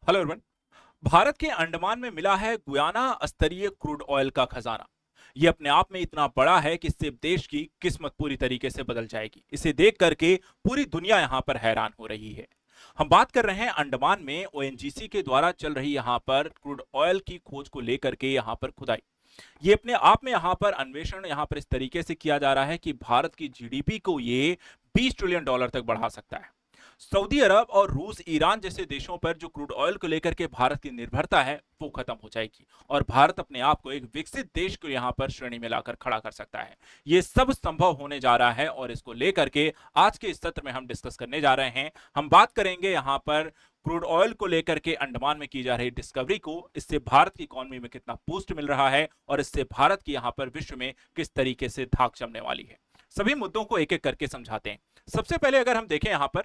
Hello everyone. Bharat के अंडमान में मिला है गुयाना स्तरीय क्रूड ऑयल का खजाना। ये अपने आप में इतना बड़ा है कि इससे देश की किस्मत पूरी तरीके से बदल जाएगी। इसे देख करके पूरी दुनिया यहां पर हैरान हो रही है। हम बात कर रहे हैं अंडमान में ओएनजीसी के द्वारा चल रही यहां पर क्रूड ऑयल की खोज को लेकर के यहां पर खुदाई। ये अपने आप में यहां पर अन्वेषण यहां पर इस तरीके से किया जा रहा है कि भारत की जीडीपी को ये 20 ट्रिलियन डॉलर तक बढ़ा सकता है। सऊदी अरब और रूस, ईरान जैसे देशों पर जो क्रूड ऑयल को लेकर के भारत की निर्भरता है वो खत्म हो जाएगी और भारत अपने आप को एक विकसित देश को यहां पर श्रेणी में लाकर खड़ा कर सकता है। ये सब संभव होने जा रहा है और इसको लेकर के आज के इस सत्र में हम डिस्कस करने जा रहे हैं। हम बात करेंगे यहां पर क्रूड ऑयल को लेकर के अंडमान में की जा रही डिस्कवरी को, इससे भारत की इकोनॉमी में कितना बूस्ट मिल रहा है और इससे भारत की यहां पर विश्व में किस तरीके से धाक जमने वाली है। सभी मुद्दों को एक एक करके समझाते हैं। सबसे पहले अगर हम देखें यहां पर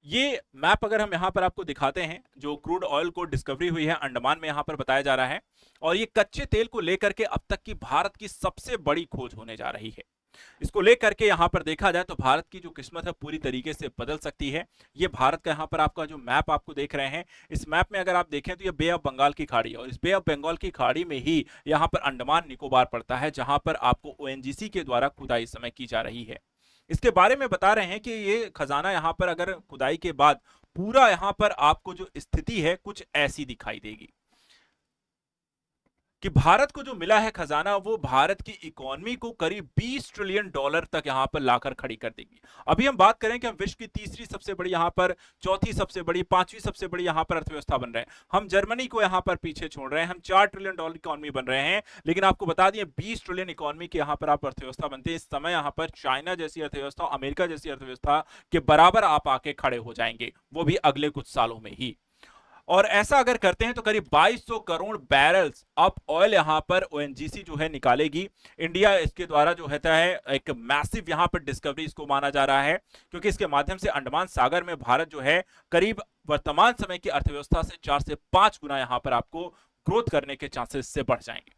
ये मैप, अगर हम यहां पर आपको दिखाते हैं, जो क्रूड ऑयल को डिस्कवरी हुई है अंडमान में यहां पर बताया जा रहा है और ये कच्चे तेल को लेकर के अब तक की भारत की सबसे बड़ी खोज होने जा रही है। इसको लेकर के यहां पर देखा जाए तो भारत की जो किस्मत है पूरी तरीके से बदल सकती है। ये भारत का यहां पर आपका जो मैप आपको देख रहे हैं, इस मैप में अगर आप देखें तो ये बे ऑफ बंगाल की खाड़ी है और इस बे ऑफ बंगाल की खाड़ी में ही यहां पर अंडमान निकोबार पड़ता है, जहां पर आपको ओएनजीसी के द्वारा खुदाई इस समय की जा रही है। इसके बारे में बता रहे हैं कि ये खजाना यहां पर अगर खुदाई के बाद पूरा यहां पर आपको जो स्थिति है कुछ ऐसी दिखाई देगी कि भारत को जो मिला है खजाना वो भारत की इकोनॉमी को करीब 20 ट्रिलियन डॉलर तक यहां पर लाकर खड़ी कर देगी। अभी हम बात करें कि हम विश्व की तीसरी सबसे बड़ी यहां पर, चौथी सबसे बड़ी, पांचवी सबसे बड़ी यहां पर अर्थव्यवस्था बन रहे हैं। हम जर्मनी को यहां पर पीछे छोड़ रहे हैं, हम 4 ट्रिलियन डॉलर इकोनॉमी बन रहे हैं। लेकिन आपको बता दिए 20 ट्रिलियन इकोनॉमी के यहां पर आप अर्थव्यवस्था बनते हैं। इस समय यहां पर चाइना जैसी अर्थव्यवस्था, अमेरिका जैसी अर्थव्यवस्था के बराबर आप आके खड़े हो जाएंगे, वो भी अगले कुछ सालों में ही। और ऐसा अगर करते हैं तो करीब 2200 करोड़ बैरल्स ऑफ ऑयल यहां पर ओएनजीसी जो है निकालेगी। इंडिया इसके द्वारा जो होता है एक मैसिव यहां पर डिस्कवरी इसको माना जा रहा है, क्योंकि इसके माध्यम से अंडमान सागर में भारत जो है करीब वर्तमान समय की अर्थव्यवस्था से 4 से 5 गुना यहां पर आपको ग्रोथ करने के चांसेस से बढ़ जाएंगे।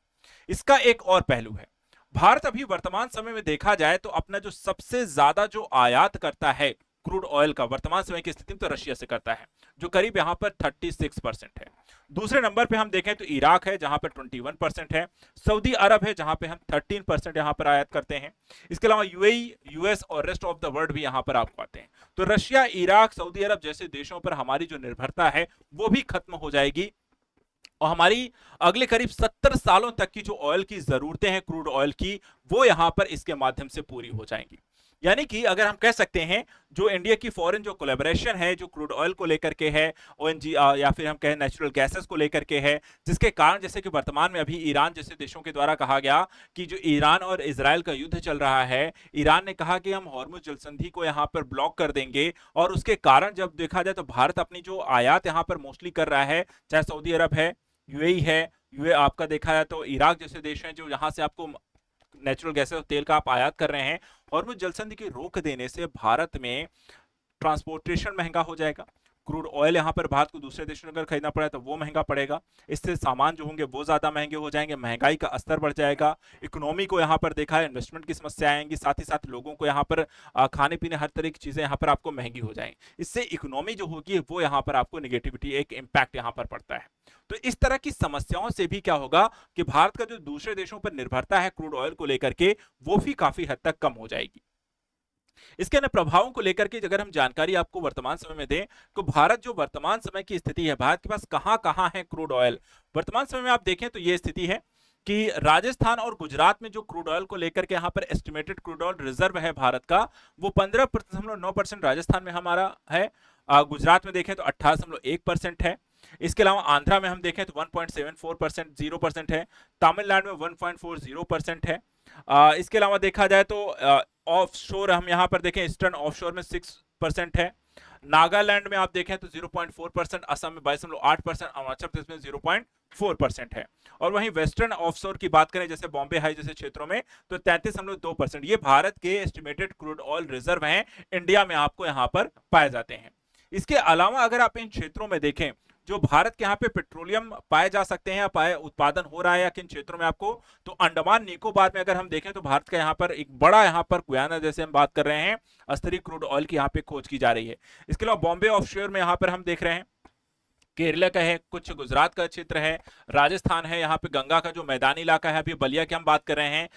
इसका एक और पहलू है, भारत अभी वर्तमान समय में देखा जाए तो अपना जो सबसे ज्यादा जो आयात करता है क्रूड ऑयल का वर्तमान समय की स्थिति में, तो रशिया से करता है, जो करीब यहां पर 36% है। दूसरे नंबर पे हम देखें तो इराक है, जहां पर 21% है। सऊदी अरब है, जहां पे हम 13% यहां पर आयात करते हैं। इसके अलावा यूएई, यूएस और रेस्ट ऑफ द वर्ल्ड भी यहां पर आपको आते हैं। तो रशिया, इराक, सऊदी अरब जैसे देशों पर हमारी जो निर्भरता है वो भी खत्म हो जाएगी और हमारी अगले करीब 70 सालों तक की जो ऑयल की जरूरतें हैं क्रूड ऑयल की, वो यहां पर इसके माध्यम से पूरी हो जाएंगी। यानी कि अगर हम कह सकते हैं जो इंडिया की फॉरेन जो कोलैबोरेशन है जो क्रूड ऑयल को लेकर के है, ओएनजी या फिर हम कहें नेचुरल गैसेस को लेकर के है, जिसके कारण जैसे कि वर्तमान में अभी ईरान जैसे देशों के द्वारा कहा गया कि जो ईरान और इजराइल का युद्ध चल रहा है, ईरान ने कहा कि हम हॉर्मुज जलसंधि को यहां पर ब्लॉक कर देंगे और उसके कारण जब देखा जाए तो भारत अपनी जो आयात यहां पर मोस्टली कर रहा है, चाहे सऊदी अरब है, यूएई है, यूए आपका देखा जाए तो इराक जैसे देश हैं जो यहां से आपको नेचुरल गैस और तेल का आप आयात कर रहे हैं, और वो जलसंधि की रोक देने से भारत में ट्रांसपोर्टेशन महंगा हो जाएगा। क्रूड ऑयल यहां पर भारत को दूसरे देशों में अगर खरीदना पड़े तो वो महंगा पड़ेगा। इससे सामान जो होंगे वो ज्यादा महंगे हो जाएंगे, महंगाई का स्तर बढ़ जाएगा। इकोनॉमी को यहां पर देखा है इन्वेस्टमेंट की समस्या आएंगी, साथ ही साथ लोगों को यहां पर खाने पीने हर तरह की चीजें यहां पर आपको महंगी हो जाएंगी। इससे इकोनॉमी जो होगी वो यहां पर आपको निगेटिविटी, एक इंपैक्ट यहां पर पड़ता है। तो इस तरह की समस्याओं से भी क्या होगा कि भारत का जो दूसरे देशों पर निर्भरता है क्रूड ऑयल को लेकर के, वो भी काफी हद तक कम हो जाएगी। इसके अन्य प्रभावों को लेकर के अगर हम जानकारी आपको वर्तमान समय में दें तो भारत जो वर्तमान समय की स्थिति है, भारत के पास कहां कहां है क्रूड ऑयल, वर्तमान समय में आप देखें तो यह स्थिति है कि राजस्थान और गुजरात में जो क्रूड ऑयल को लेकर के यहां पर एस्टिमेटेड क्रूड ऑयल रिजर्व है भारत का, वो 15.9% राजस्थान में हमारा है। गुजरात में देखें तो 18.1% है। इसके अलावा आंध्रा में हम देखें तो 1.74%, 0% है। तमिलनाडु में 1.40% है। इसके अलावा देखा जाए तो ऑफ शोर हम यहां पर देखें, ईस्टर्न ऑफ शोर में 6% है। नागालैंड में आप देखें तो 0.4%, असम में 22.8%, अरुणाचल प्रदेश में 0.4% है। और वहीं वेस्टर्न ऑफशोर की बात करें जैसे बॉम्बे हाई जैसे क्षेत्रों में तो 33.2%। ये भारत के एस्टिमेटेड क्रूड ऑयल रिजर्व हैं, इंडिया में आपको यहां पर पाए जाते हैं। इसके अलावा अगर आप इन क्षेत्रों में देखें जो भारत के यहाँ पे पेट्रोलियम पाए जा सकते हैं या पाए उत्पादन हो रहा है या किन क्षेत्रों में आपको, तो अंडमान निकोबार में अगर हम देखें तो भारत का यहाँ पर एक बड़ा यहाँ पर गुयाना जैसे हम बात कर रहे हैं स्तरीय क्रूड ऑयल की यहाँ पे खोज की जा रही है। इसके अलावा बॉम्बे ऑफशोर में यहाँ पर हम देख रहे हैं केरला का है, कुछ गुजरात का क्षेत्र है, राजस्थान है, यहाँ पे गंगा का जो मैदानी इलाका है, अभी बलिया की हम बात कर रहे हैं,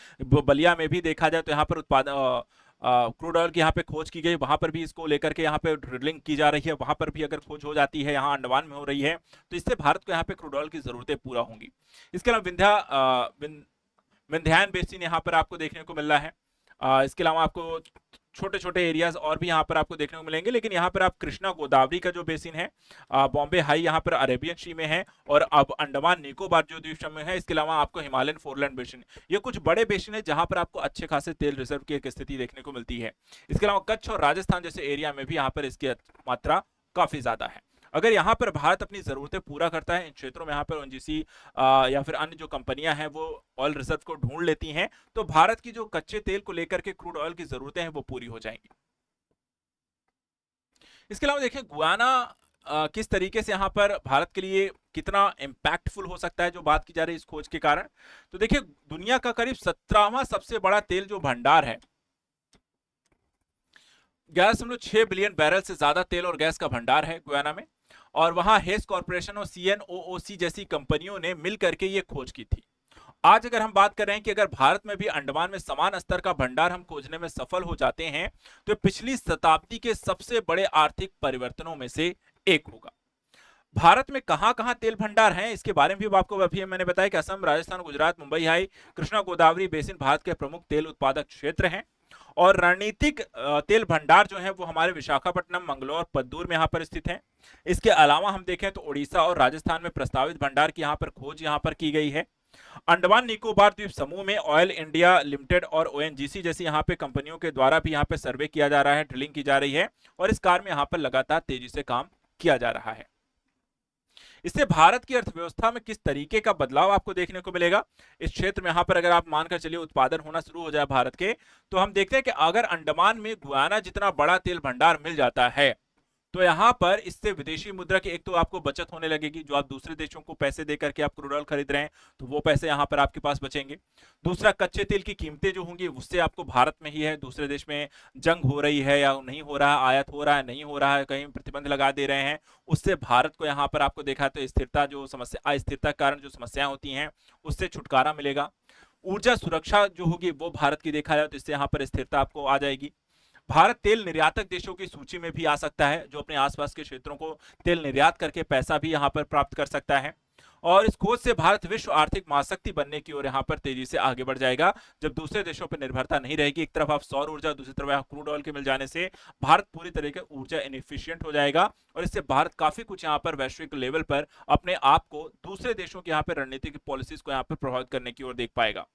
बलिया में भी देखा जाए तो यहाँ पर उत्पादन क्रूड ऑयल की यहाँ पे खोज की गई, वहां पर भी इसको लेकर के यहाँ पे ड्रिलिंग की जा रही है, वहां पर भी अगर खोज हो जाती है, यहाँ अंडमान में हो रही है, तो इससे भारत को यहाँ पे क्रूड ऑयल की जरूरतें पूरा होंगी। इसके अलावा विंध्यान बेसिन यहाँ पर आपको देखने को मिल रहा है। इसके अलावा आपको छोटे छोटे एरियाज और भी यहाँ पर आपको देखने को मिलेंगे, लेकिन यहाँ पर आप कृष्णा गोदावरी का जो बेसिन है, बॉम्बे हाई यहाँ पर अरेबियन सी में है, और अब अंडमान निकोबार जो द्वीप समूह है, इसके अलावा आपको हिमालयन फोरलैंड बेसिन, ये कुछ बड़े बेसिन है जहां पर आपको अच्छे खासे तेल रिजर्व की एक स्थिति देखने को मिलती है। इसके अलावा कच्छ और राजस्थान जैसे एरिया में भी यहाँ पर इसकी मात्रा काफी ज्यादा है। अगर यहाँ पर भारत अपनी जरूरतें पूरा करता है इन क्षेत्रों में, यहाँ पर ओएनजीसी या फिर अन्य जो कंपनियां हैं वो ऑयल रिजर्व को ढूंढ लेती हैं, तो भारत की जो कच्चे तेल को लेकर के क्रूड ऑयल की जरूरतें हैं वो पूरी हो जाएंगी। इसके अलावा देखिए गुयाना किस तरीके से यहाँ पर भारत के लिए कितना इम्पैक्टफुल हो सकता है जो बात की जा रही है इस खोज के कारण। तो देखिए दुनिया का करीब 17वां सबसे बड़ा तेल जो भंडार है, 11.6 बिलियन बैरल से ज्यादा तेल और गैस का भंडार है गुयाना में, और वहां हेस कॉर्पोरेशन और CNOOC जैसी कंपनियों ने मिलकर के ये खोज की थी। आज अगर हम बात कर रहे हैं कि अगर भारत में भी अंडमान में समान स्तर का भंडार हम खोजने में सफल हो जाते हैं, तो पिछली शताब्दी के सबसे बड़े आर्थिक परिवर्तनों में से एक होगा। भारत में कहां-कहां तेल भंडार हैं इसके बारे में भी आपको अभी मैंने बताया कि असम, राजस्थान, गुजरात, मुंबई हाई, कृष्णा गोदावरी बेसिन भारत के प्रमुख तेल उत्पादक क्षेत्र हैं। और रणनीतिक तेल भंडार जो है वो हमारे विशाखापट्टनम, मंगलौर, पद्दूर में यहाँ पर स्थित है। इसके अलावा हम देखें तो उड़ीसा और राजस्थान में प्रस्तावित भंडार की यहाँ पर खोज यहाँ पर की गई है। अंडमान निकोबार द्वीप समूह में ऑयल इंडिया लिमिटेड और ओएनजीसी जैसी यहाँ पे कंपनियों के द्वारा भी यहाँ पे सर्वे किया जा रहा है, ड्रिलिंग की जा रही है, और इस कार्य में यहाँ पर लगातार तेजी से काम किया जा रहा है। इससे भारत की अर्थव्यवस्था में किस तरीके का बदलाव आपको देखने को मिलेगा इस क्षेत्र में। यहां पर अगर आप मानकर चलिए उत्पादन होना शुरू हो जाए भारत के, तो हम देखते हैं कि अगर अंडमान में गुयाना जितना बड़ा तेल भंडार मिल जाता है, तो यहां पर इससे विदेशी मुद्रा की एक तो आपको बचत होने लगेगी, जो आप दूसरे देशों को पैसे देकर के आप क्रूड ऑयल खरीद रहे हैं तो वो पैसे यहां पर आपके पास बचेंगे। दूसरा, कच्चे तेल की कीमतें जो होंगी उससे आपको भारत में ही है, दूसरे देश में जंग हो रही है या नहीं हो रहा है, आयात हो रहा है नहीं हो रहा है, कहीं प्रतिबंध लगा दे रहे हैं, उससे भारत को यहाँ पर आपको देखा तो स्थिरता जो समस्या, अस्थिरता के कारण जो समस्याएं होती हैं उससे छुटकारा मिलेगा। ऊर्जा सुरक्षा जो होगी वो भारत की देखा जाए तो इससे यहाँ पर स्थिरता आपको आ जाएगी। भारत तेल निर्यातक देशों की सूची में भी आ सकता है, जो अपने आसपास के क्षेत्रों को तेल निर्यात करके पैसा भी यहां पर प्राप्त कर सकता है। और इस खोज से भारत विश्व आर्थिक महाशक्ति बनने की ओर यहां पर तेजी से आगे बढ़ जाएगा, जब दूसरे देशों पर निर्भरता नहीं रहेगी। एक तरफ आप सौर ऊर्जा, दूसरी तरफ आप क्रूड ऑयल के मिल जाने से भारत पूरी तरीके ऊर्जा इनएफिशिएंट हो जाएगा, और इससे भारत काफी कुछ यहाँ पर वैश्विक लेवल पर अपने आप को दूसरे देशों की यहाँ पर रणनीतिक पॉलिसीज को यहाँ पर प्रभावित करने की ओर देख पाएगा।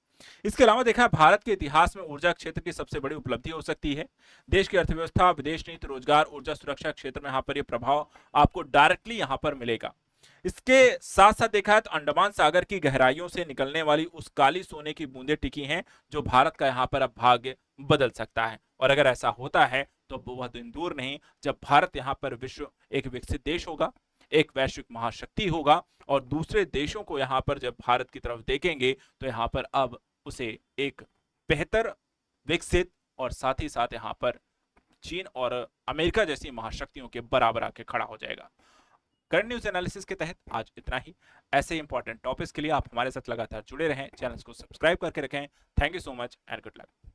इसके अलावा देखा भारत के इतिहास में ऊर्जा क्षेत्र की सबसे बड़ी उपलब्धि हो सकती है। देश की अर्थव्यवस्था, विदेश नीति, रोजगार, ऊर्जा सुरक्षा क्षेत्र में यहाँ पर ये प्रभाव आपको डायरेक्टली यहाँ पर मिलेगा। इसके साथ साथ देखा है तो अंडमान सागर की गहराइयों से निकलने वाली उस काली सोने की बूंदें टिकी हैं, जो भारत का यहाँ पर अब भाग्य बदल सकता है। और अगर ऐसा होता है तो वह दिन दूर नहीं जब भारत यहाँ पर विश्व एक विकसित देश होगा, एक वैश्विक महाशक्ति होगा, और दूसरे देशों को यहाँ पर जब भारत की तरफ देखेंगे तो यहाँ पर अब उसे एक बेहतर, विकसित और साथ ही साथ यहाँ पर चीन और अमेरिका जैसी महाशक्तियों के बराबर आके खड़ा हो जाएगा। करंट न्यूज एनालिसिस के तहत आज इतना ही। ऐसे इंपॉर्टेंट टॉपिक्स के लिए आप हमारे साथ लगातार जुड़े रहें, चैनल को सब्सक्राइब करके रखें। Thank you so much and good luck.